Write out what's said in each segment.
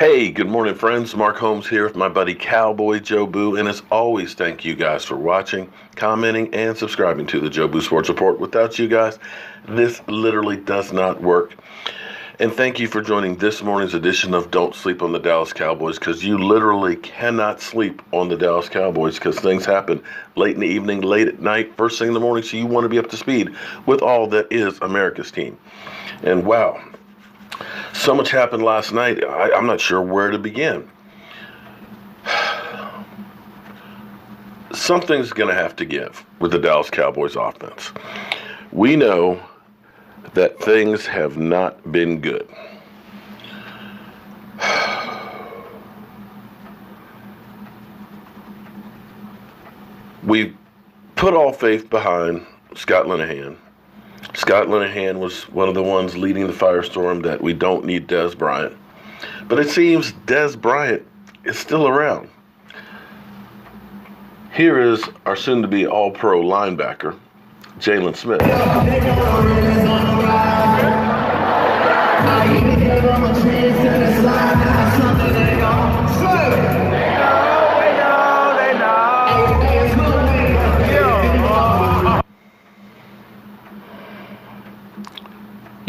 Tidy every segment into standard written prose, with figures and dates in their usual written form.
Hey, good morning, friends. Mark Holmes here with my buddy Cowboy Joe Boo. And as always, thank you guys for watching, commenting, and subscribing to the Joe Boo Sports Report. Without you guys, this literally does not work. And thank you for joining this morning's edition of Don't Sleep on the Dallas Cowboys, because you literally cannot sleep on the Dallas Cowboys because things happen late in the evening, late at night, first thing in the morning, so you want to be up to speed with all that is America's team. And wow, so much happened last night, I'm not sure where to begin. Something's going to have to give with the Dallas Cowboys offense. We know that things have not been good. We put all faith behind Scott Linehan. Scott Linehan was one of the ones leading the firestorm that we don't need Dez Bryant. But it seems Dez Bryant is still around. Here is our soon-to-be all-pro linebacker, Jaylon Smith.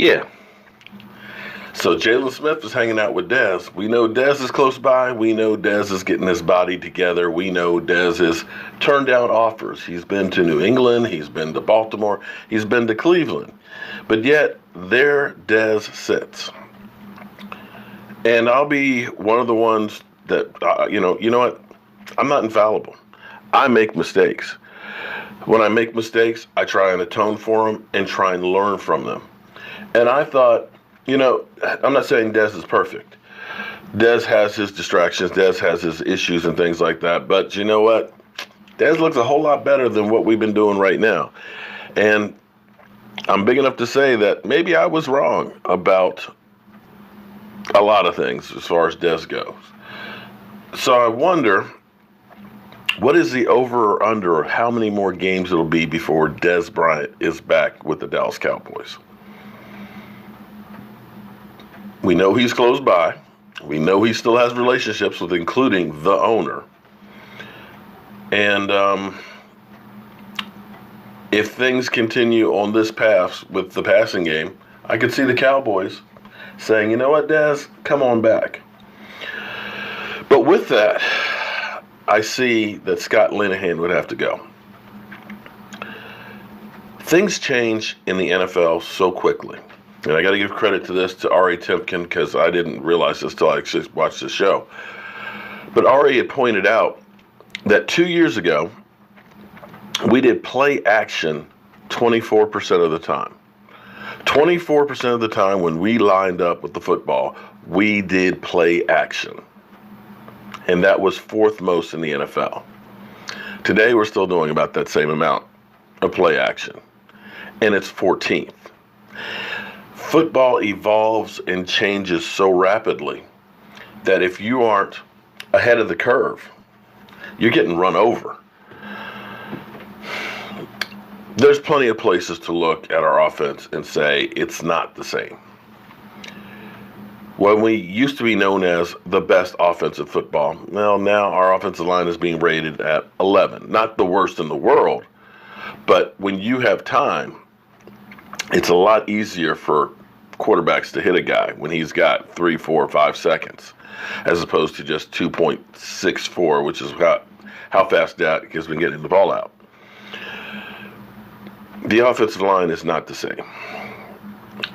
Yeah. So Jaylon Smith is hanging out with Dez. We know Dez is close by. We know Dez is getting his body together. We know Dez has turned down offers. He's been to New England. He's been to Baltimore. He's been to Cleveland. But yet, there Dez sits. And I'll be one of the ones that, you know what? I'm not infallible. I make mistakes. When I make mistakes, I try and atone for them and try and learn from them. And I thought, I'm not saying Dez is perfect. Dez has his distractions. Dez has his issues and things like that. But you know what? Dez looks a whole lot better than what we've been doing right now. And I'm big enough to say that maybe I was wrong about a lot of things as far as Dez goes. So I wonder, what is the over or under, or how many more games it'll be before Dez Bryant is back with the Dallas Cowboys? We know he's close by. We know he still has relationships with, including the owner. And if things continue on this path with the passing game, I could see the Cowboys saying, you know what, Dez, come on back. But with that, I see that Scott Linehan would have to go. Things change in the NFL so quickly. And I got to give credit to this to Ari Timken, because I didn't realize this till I actually watched the show. But Ari had pointed out that 2 years ago, we did play action 24% of the time. 24% of the time when we lined up with the football, we did play action. And that was fourth most in the NFL. Today, we're still doing about that same amount of play action. And it's 14th. Football evolves and changes so rapidly that if you aren't ahead of the curve, you're getting run over. There's plenty of places to look at our offense and say it's not the same. When we used to be known as the best offensive football, well, now our offensive line is being rated at 11. Not the worst in the world, but when you have time, it's a lot easier for quarterbacks to hit a guy when he's got 3, 4, 5 seconds, as opposed to just 2.64, which is how fast Dak has been getting the ball out. The offensive line is not the same.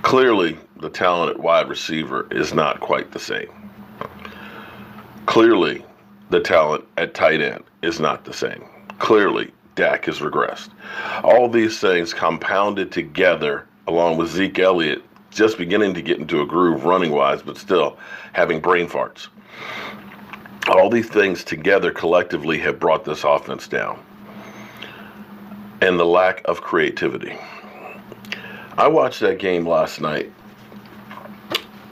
Clearly, the talent at wide receiver is not quite the same. Clearly, the talent at tight end is not the same. Clearly, Dak has regressed. All these things compounded together, along with Zeke Elliott just beginning to get into a groove running-wise, but still having brain farts. All these things together collectively have brought this offense down. And the lack of creativity. I watched that game last night,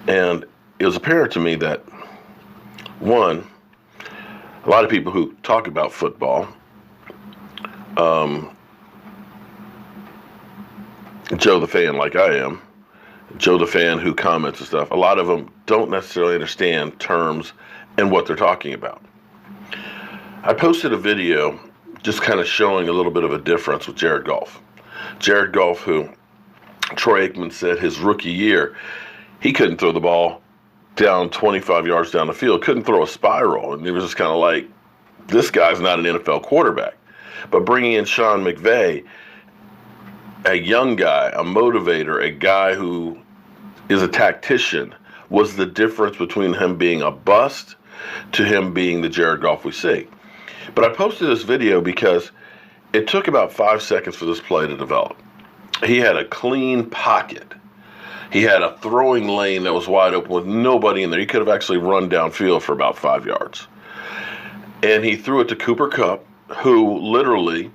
and it was apparent to me that, one, a lot of people who talk about football, Joe the fan like I am, Joe the fan who comments and stuff, a lot of them don't necessarily understand terms and what they're talking about. I posted a video just kind of showing a little bit of a difference with Jared Goff. Jared Goff, who Troy Aikman said his rookie year, he couldn't throw the ball down 25 yards down the field, couldn't throw a spiral. And it was just kind of like, this guy's not an NFL quarterback. But bringing in Sean McVay, a young guy, a motivator, a guy who is a tactician, was the difference between him being a bust to him being the Jared Goff we see. But I posted this video because it took about 5 seconds for this play to develop. He had a clean pocket. He had a throwing lane that was wide open with nobody in there. He could have actually run downfield for about 5 yards. And he threw it to Cooper Kupp, who literally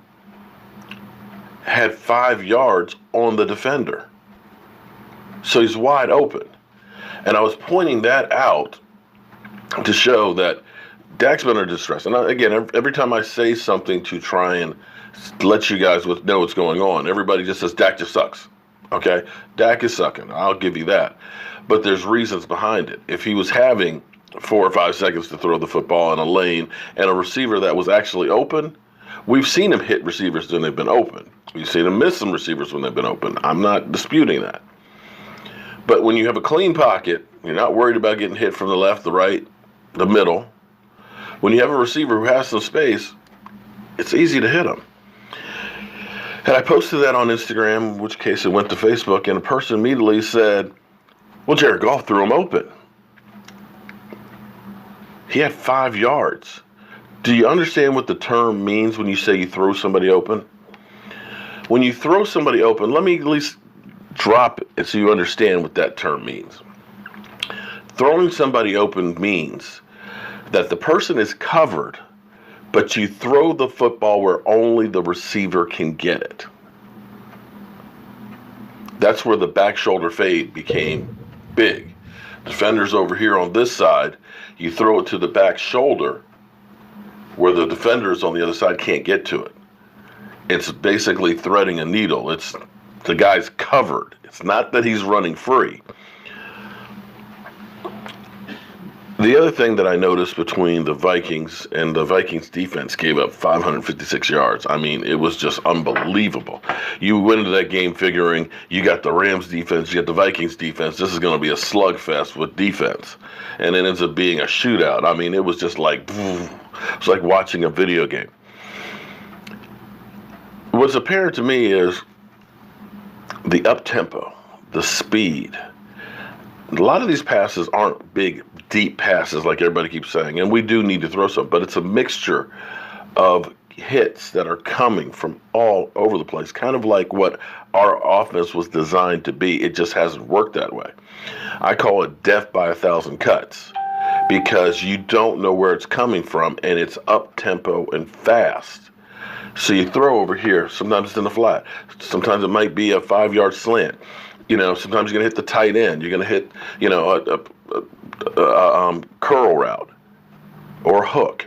had 5 yards on the defender. So he's wide open. And I was pointing that out to show that Dak's been under distress. And again, every time I say something to try and let you guys know what's going on, everybody just says Dak just sucks. Okay? Dak is sucking. I'll give you that. But there's reasons behind it. If he was having 4 or 5 seconds to throw the football in a lane and a receiver that was actually open, we've seen him hit receivers when they've been open. We've seen him miss some receivers when they've been open. I'm not disputing that. But when you have a clean pocket, you're not worried about getting hit from the left, the right, the middle. When you have a receiver who has some space, it's easy to hit him. And I posted that on Instagram, in which case it went to Facebook, and a person immediately said, well, Jared Goff threw him open. He had 5 yards. Do you understand what the term means when you say you throw somebody open? When you throw somebody open, let me at least drop it so you understand what that term means. Throwing somebody open means that the person is covered, but you throw the football where only the receiver can get it. That's where the back shoulder fade became big. Defenders over here on this side, you throw it to the back shoulder where the defenders on the other side can't get to it. It's basically threading a needle. It's the guy's covered. It's not that he's running free. The other thing that I noticed between the Vikings and the Vikings defense gave up 556 yards. I mean, it was just unbelievable. You went into that game figuring you got the Rams defense, you got the Vikings defense. This is going to be a slugfest with defense. And it ends up being a shootout. I mean, it was just like, it's like watching a video game. What's apparent to me is the up-tempo, the speed. A lot of these passes aren't big, deep passes like everybody keeps saying, and we do need to throw some, but it's a mixture of hits that are coming from all over the place, kind of like what our offense was designed to be. It just hasn't worked that way. I call it death by 1,000 cuts because you don't know where it's coming from, and it's up-tempo and fast. So you throw over here, sometimes it's in the flat, sometimes it might be a 5-yard slant. You know, sometimes you're going to hit the tight end. You're going to hit, you know, a curl route or a hook.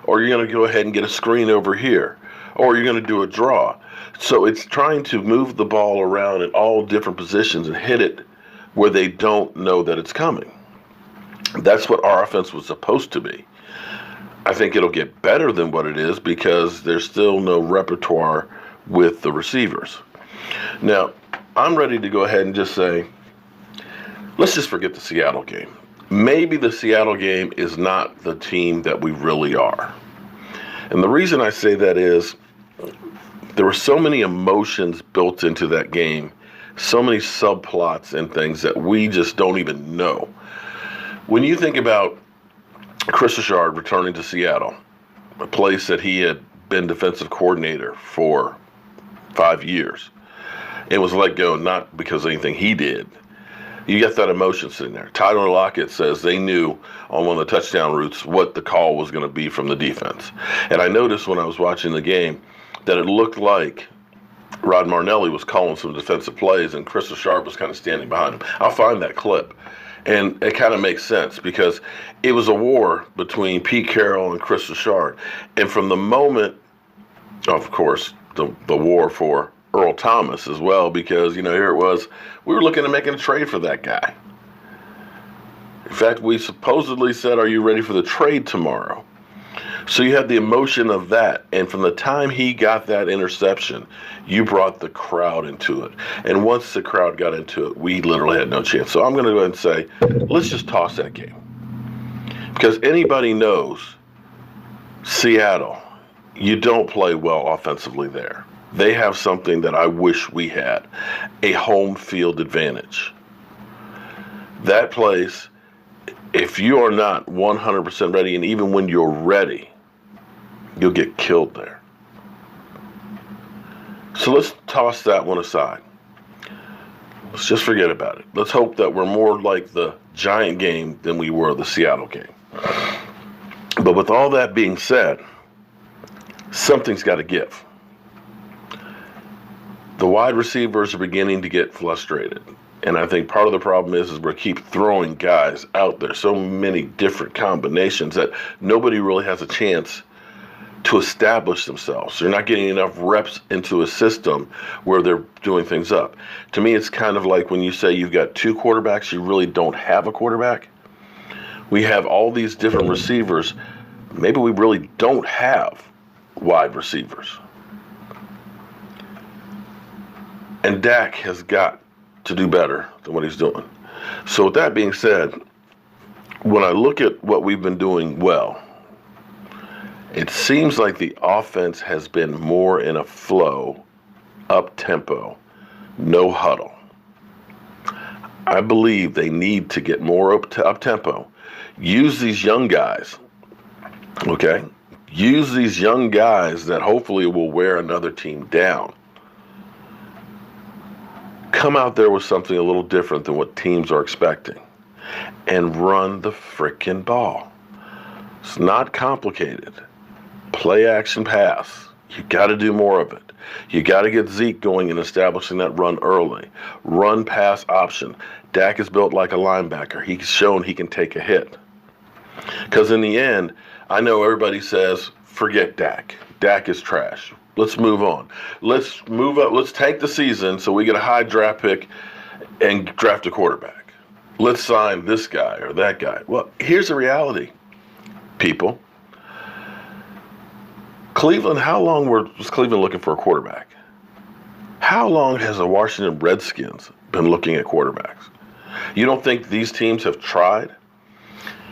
Or you're going to go ahead and get a screen over here. Or you're going to do a draw. So it's trying to move the ball around in all different positions and hit it where they don't know that it's coming. That's what our offense was supposed to be. I think it'll get better than what it is because there's still no repertoire with the receivers. Now, I'm ready to go ahead and just say, let's just forget the Seattle game. Maybe the Seattle game is not the team that we really are. And the reason I say that is there were so many emotions built into that game, so many subplots and things that we just don't even know. When you think about Chris Richard returning to Seattle, a place that he had been defensive coordinator for 5 years, it was let go not because of anything he did. You get that emotion sitting there. Tyler Lockett says they knew on one of the touchdown routes what the call was going to be from the defense. And I noticed when I was watching the game that it looked like Rod Marnelli was calling some defensive plays and Chris Richard was kind of standing behind him. I'll find that clip. And it kind of makes sense because it was a war between Pete Carroll and Chris Richard. And from the moment, of course, the war for Earl Thomas as well, because, here it was, we were looking at making a trade for that guy. In fact, we supposedly said, are you ready for the trade tomorrow? So you had the emotion of that, and from the time he got that interception, you brought the crowd into it. And once the crowd got into it, we literally had no chance. So I'm going to go ahead and say, let's just toss that game. Because anybody knows Seattle, you don't play well offensively there. They have something that I wish we had, a home field advantage. That place, if you are not 100% ready, and even when you're ready, you'll get killed there. So let's toss that one aside. Let's just forget about it. Let's hope that we're more like the Giant game than we were the Seattle game. But with all that being said, something's got to give. The wide receivers are beginning to get frustrated. And I think part of the problem is we keep throwing guys out there, so many different combinations that nobody really has a chance to establish themselves. They're not getting enough reps into a system where they're doing things up. To me, it's kind of like when you say you've got two quarterbacks, you really don't have a quarterback. We have all these different receivers. Maybe we really don't have wide receivers. And Dak has got to do better than what he's doing. So with that being said, when I look at what we've been doing well, it seems like the offense has been more in a flow, up-tempo, no huddle. I believe they need to get more up-tempo. Use these young guys, okay? Use these young guys that hopefully will wear another team down. Come out there with something a little different than what teams are expecting and run the frickin' ball. It's not complicated. Play action pass. You got to do more of it. You got to get Zeke going and establishing that run early. Run pass option. Dak is built like a linebacker. He's shown he can take a hit. Because in the end, I know everybody says, forget Dak. Dak is trash. Let's move on. Let's move up. Let's tank the season so we get a high draft pick and draft a quarterback. Let's sign this guy or that guy. Well, here's the reality, people. Cleveland, how long was Cleveland looking for a quarterback? How long has the Washington Redskins been looking at quarterbacks? You don't think these teams have tried?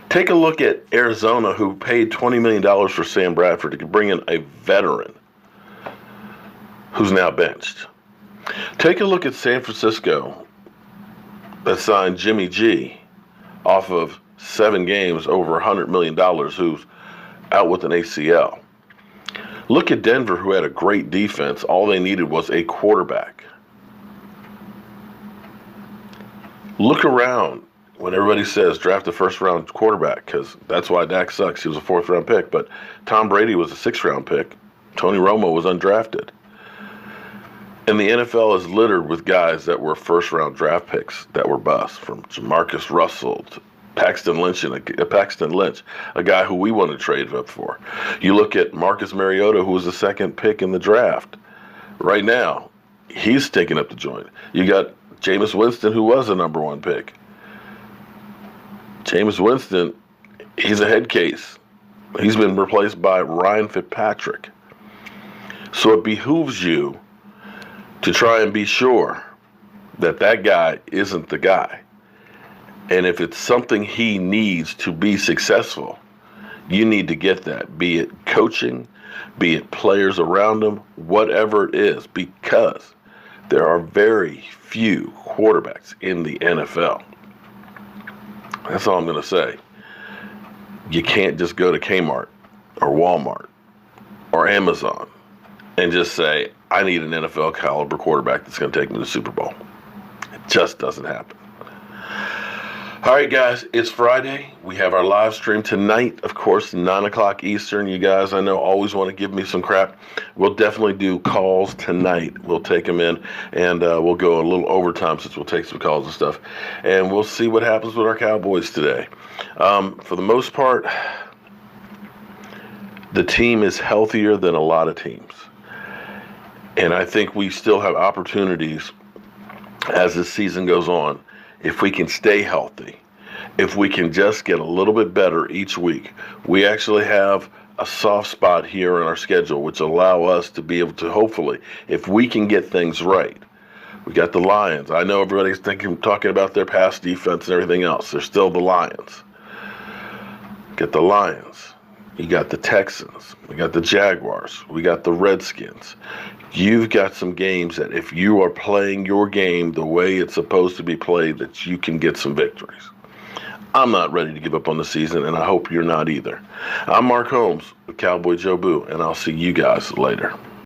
Take a look at Arizona, who paid $20 million for Sam Bradford to bring in a veteran who's now benched. Take a look at San Francisco that signed Jimmy G off of 7 games, over $100 million, who's out with an ACL. Look at Denver, who had a great defense. All they needed was a quarterback. Look around when everybody says draft a first-round quarterback, because that's why Dak sucks. He was a 4th-round pick, but Tom Brady was a 6th-round pick. Tony Romo was undrafted. And the NFL is littered with guys that were first-round draft picks that were busts, from Jamarcus Russell to Paxton Lynch, a guy who we wanted to trade up for. You look at Marcus Mariota, who was the 2nd pick in the draft. Right now, he's stinking up the joint. You got Jameis Winston, who was a number 1 pick. Jameis Winston, he's a head case. He's been replaced by Ryan Fitzpatrick. So it behooves you to try and be sure that that guy isn't the guy. And if it's something he needs to be successful, you need to get that, be it coaching, be it players around him, whatever it is, because there are very few quarterbacks in the NFL. That's all I'm going to say. You can't just go to Kmart or Walmart or Amazon and just say, I need an NFL caliber quarterback that's going to take me to the Super Bowl. It just doesn't happen. All right, guys, it's Friday. We have our live stream tonight, of course, 9 o'clock Eastern. You guys, I know, always want to give me some crap. We'll definitely do calls tonight. We'll take them in, and we'll go a little overtime since we'll take some calls and stuff. And we'll see what happens with our Cowboys today. For the most part, the team is healthier than a lot of teams. And I think we still have opportunities as this season goes on. If we can stay healthy, if we can just get a little bit better each week, we actually have a soft spot here in our schedule, which allow us to be able to, hopefully, if we can get things right. We got the Lions. I know everybody's talking about their pass defense and everything else. They're still the Lions. Get the Lions. You got the Texans. We got the Jaguars. We got the Redskins. You've got some games that if you are playing your game the way it's supposed to be played, that you can get some victories. I'm not ready to give up on the season, and I hope you're not either. I'm Mark Holmes with Cowboy Joe Boo, and I'll see you guys later.